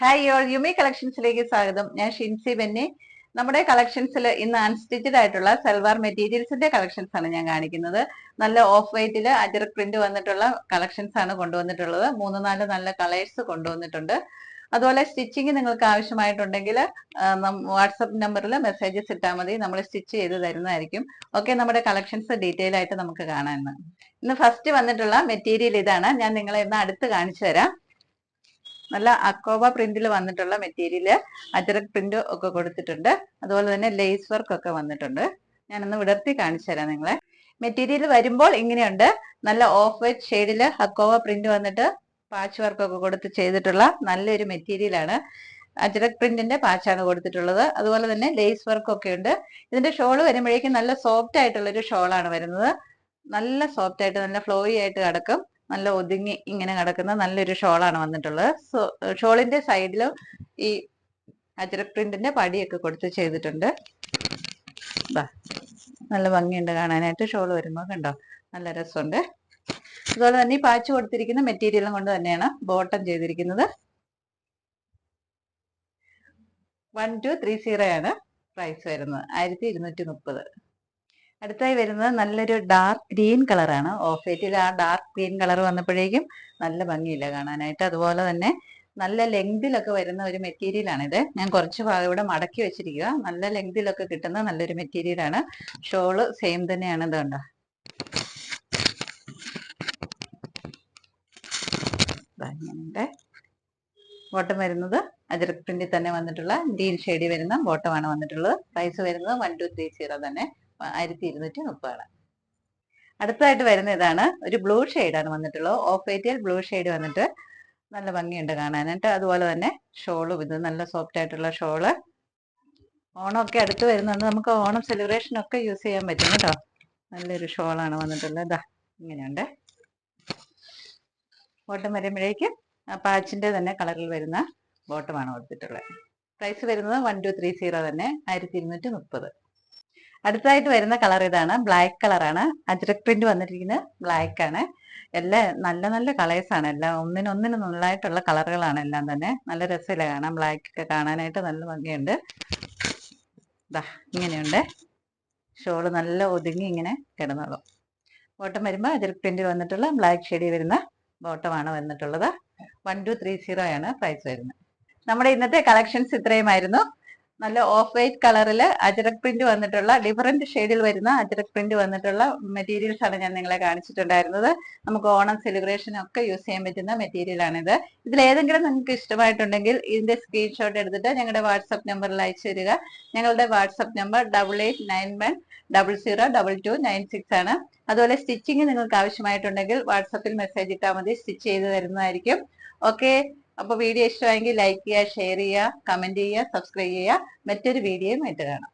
Hi y'all യുമി കളക്ഷൻസിലേക്ക് സ്വാഗതം. ഞാൻ ഷിൻസി ബെന്നി. നമ്മുടെ കളക്ഷൻസിൽ ഇന്ന് അൺസ്റ്റിച്ചഡ് ആയിട്ടുള്ള സൽവാർ മെറ്റീരിയൽസിന്റെ കളക്ഷൻസ് ആണ് ഞാൻ കാണിക്കുന്നത്. നല്ല ഓഫ് വൈറ്റിൽ അജറക് പ്രിന്റ് വന്നിട്ടുള്ള കളക്ഷൻസ് ആണ് കൊണ്ടുവന്നിട്ടുള്ളത്. 3-4 നല്ല കളേഴ്സ് കൊണ്ടുവന്നിട്ടുണ്ട്. അതുപോലെ സ്റ്റിച്ചിങ് നിങ്ങൾക്ക് ആവശ്യമായിട്ടുണ്ടെങ്കിൽ വാട്സപ്പ് നമ്പറിൽ മെസ്സേജസ് ഇട്ടാൽ മതി, നമ്മൾ സ്റ്റിച്ച് ചെയ്ത് തരുന്നതായിരിക്കും. ഓക്കെ, നമ്മുടെ കളക്ഷൻസ് ഡീറ്റെയിൽ ആയിട്ട് നമുക്ക് കാണാം. ഇന്ന് ഫസ്റ്റ് വന്നിട്ടുള്ള മെറ്റീരിയൽ ഇതാണ്. ഞാൻ നിങ്ങളെ ഇന്ന് അടുത്ത് കാണിച്ചു തരാം. നല്ല അക്കോബ പ്രിന്റിൽ വന്നിട്ടുള്ള മെറ്റീരിയൽ, അജറക് പ്രിന്റ് ഒക്കെ കൊടുത്തിട്ടുണ്ട്. അതുപോലെ തന്നെ ലേസ് വർക്ക് ഒക്കെ വന്നിട്ടുണ്ട്. ഞാനൊന്ന് വിടർത്തി കാണിച്ചു തരാം നിങ്ങളെ. മെറ്റീരിയൽ വരുമ്പോൾ ഇങ്ങനെയുണ്ട്. നല്ല ഓഫ് വൈറ്റ് ഷെയ്ഡില് അക്കോബ പ്രിന്റ് വന്നിട്ട് പാച്ച് വർക്ക് ഒക്കെ കൊടുത്ത് ചെയ്തിട്ടുള്ള നല്ലൊരു മെറ്റീരിയൽ ആണ്. അജറക് പ്രിന്റിന്റെ പാച്ചാണ് കൊടുത്തിട്ടുള്ളത്. അതുപോലെ തന്നെ ലേസ് വർക്ക് ഒക്കെ ഉണ്ട്. ഇതിന്റെ ഷോള് വരുമ്പോഴേക്കും നല്ല സോഫ്റ്റ് ആയിട്ടുള്ള ഒരു ഷോളാണ് വരുന്നത്. നല്ല സോഫ്റ്റ് ആയിട്ട് നല്ല ഫ്ലോയി ആയിട്ട് കിടക്കും. നല്ല ഒതുങ്ങി ഇങ്ങനെ കിടക്കുന്ന നല്ലൊരു ഷോളാണ് വന്നിട്ടുള്ളത്. ഷോളിന്റെ സൈഡിലും ഈ അജറക് പ്രിന്റിന്റെ പടിയൊക്കെ കൊടുത്ത് ചെയ്തിട്ടുണ്ട്. നല്ല ഭംഗിയുണ്ട് കാണാനായിട്ട്. ഷോൾ വരുമ്പോൾ കണ്ടോ, നല്ല രസമുണ്ട്. അതുപോലെ തന്നെ ഈ പാച്ച് കൊടുത്തിരിക്കുന്ന മെറ്റീരിയലും കൊണ്ട് തന്നെയാണ് ബോട്ടം ചെയ്തിരിക്കുന്നത്. 1230 ആണ് പ്രൈസ് വരുന്നത്, 1230. അടുത്തായി വരുന്നത് നല്ലൊരു ഡാർക്ക് ഗ്രീൻ കളറാണ്. ഓഫ് വൈറ്റിൽ ആ ഡാർക്ക് ഗ്രീൻ കളർ വന്നപ്പോഴേക്കും നല്ല ഭംഗിയില്ല കാണാനായിട്ട്. അതുപോലെ തന്നെ നല്ല ലെങ്തിലൊക്കെ വരുന്ന ഒരു മെറ്റീരിയൽ ആണിത്. ഞാൻ കുറച്ച് ഭാഗം ഇവിടെ മടക്കി വെച്ചിരിക്കുക. നല്ല ലെങ്തിലൊക്കെ കിട്ടുന്ന നല്ലൊരു മെറ്റീരിയൽ ആണ്. ഷോള് സെയിം തന്നെയാണ്. ഇതുണ്ടോ, ബോട്ടം വരുന്നത് അജറക് പ്രിന്റിൽ തന്നെ വന്നിട്ടുള്ള ഗ്രീൻ ഷെയ്ഡിൽ വരുന്ന ബോട്ടമാണ് വന്നിട്ടുള്ളത്. പ്രൈസ് വരുന്നത് 1230 തന്നെ, 1230 ആണ്. അടുത്തതായിട്ട് വരുന്ന ഇതാണ്. ഒരു ബ്ലൂ ഷെയ്ഡാണ് വന്നിട്ടുള്ളത്. ഓഫ് വൈറ്റിൽ ബ്ലൂ ഷെയ്ഡ് വന്നിട്ട് നല്ല ഭംഗിയുണ്ട് കാണാനായിട്ട്. അതുപോലെ തന്നെ ഷോളും ഇത് നല്ല സോഫ്റ്റ് ആയിട്ടുള്ള ഷോള്. ഓണമൊക്കെ അടുത്ത് വരുന്നുണ്ട്. നമുക്ക് ഓണം സെലിബ്രേഷൻ ഒക്കെ യൂസ് ചെയ്യാൻ പറ്റും കേട്ടോ. നല്ലൊരു ഷോളാണ് വന്നിട്ടുള്ളത്. ഇതാ ഇങ്ങനെയുണ്ട്. ബോട്ടം വരുമ്പോഴേക്കും പാച്ചിന്റെ തന്നെ കളറിൽ വരുന്ന ബോട്ടമാണ് കൊടുത്തിട്ടുള്ളത്. പ്രൈസ് വരുന്നത് 1230 തന്നെ, 1230. അടുത്തതായിട്ട് വരുന്ന കളർ ഇതാണ്. ബ്ലാക്ക് കളറാണ്. അജറക് പ്രിന്റ് വന്നിരിക്കുന്നത് ബ്ലാക്ക് ആണ്. എല്ലാം നല്ല നല്ല കളേഴ്സ് ആണ്. എല്ലാം ഒന്നിനൊന്നിന് നല്ലതായിട്ടുള്ള കളറുകളാണ് എല്ലാം തന്നെ. നല്ല രസമില്ല കാണാൻ. ബ്ലാക്ക് ഒക്കെ കാണാനായിട്ട് നല്ല ഭംഗിയുണ്ട്. ഇങ്ങനെയുണ്ട്. ഷോള് നല്ല ഒതുങ്ങി ഇങ്ങനെ കിടന്നോളും. ബോട്ടം വരുമ്പോൾ അജറക് പ്രിന്റ് വന്നിട്ടുള്ള ബ്ലാക്ക് ഷെയ്ഡിൽ വരുന്ന ബോട്ടമാണ് വന്നിട്ടുള്ളത്. 1230 ആണ് പ്രൈസ് വരുന്നത്. നമ്മുടെ ഇന്നത്തെ കളക്ഷൻസ് ഇത്രയുമായിരുന്നു. നല്ല ഓഫ് വൈറ്റ് കളറിൽ അജറക് പ്രിന്റ് വന്നിട്ടുള്ള ഡിഫറെന്റ് ഷെയ്ഡിൽ വരുന്ന അജറക് പ്രിന്റ് വന്നിട്ടുള്ള മെറ്റീരിയൽസ് ആണ് ഞാൻ നിങ്ങളെ കാണിച്ചിട്ടുണ്ടായിരുന്നത്. നമുക്ക് ഓണം സെലിബ്രേഷൻ ഒക്കെ യൂസ് ചെയ്യാൻ പറ്റുന്ന മെറ്റീരിയൽ ആണിത്. ഇതിൽ ഏതെങ്കിലും നിങ്ങൾക്ക് ഇഷ്ടമായിട്ടുണ്ടെങ്കിൽ ഇതിന്റെ സ്ക്രീൻഷോട്ട് എടുത്തിട്ട് ഞങ്ങളുടെ വാട്സപ്പ് നമ്പറിൽ അയച്ചു തരിക. ഞങ്ങളുടെ വാട്സപ്പ് നമ്പർ 8891002296 ആണ്. അതുപോലെ സ്റ്റിച്ചിങ് നിങ്ങൾക്ക് ആവശ്യമായിട്ടുണ്ടെങ്കിൽ വാട്സപ്പിൽ മെസ്സേജ് ഇട്ടാൽ മതി, സ്റ്റിച്ച് ചെയ്ത് തരുന്നതായിരിക്കും. ഓക്കെ, അപ്പൊ വീഡിയോ ഇഷ്ടമായെങ്കിൽ ലൈക്ക് ചെയ്യുക, ഷെയർ ചെയ്യുക, കമന്റ് ചെയ്യുക, സബ്സ്ക്രൈബ് ചെയ്യുക. മറ്റൊരു വീഡിയോയുമായിട്ട് കാണാം.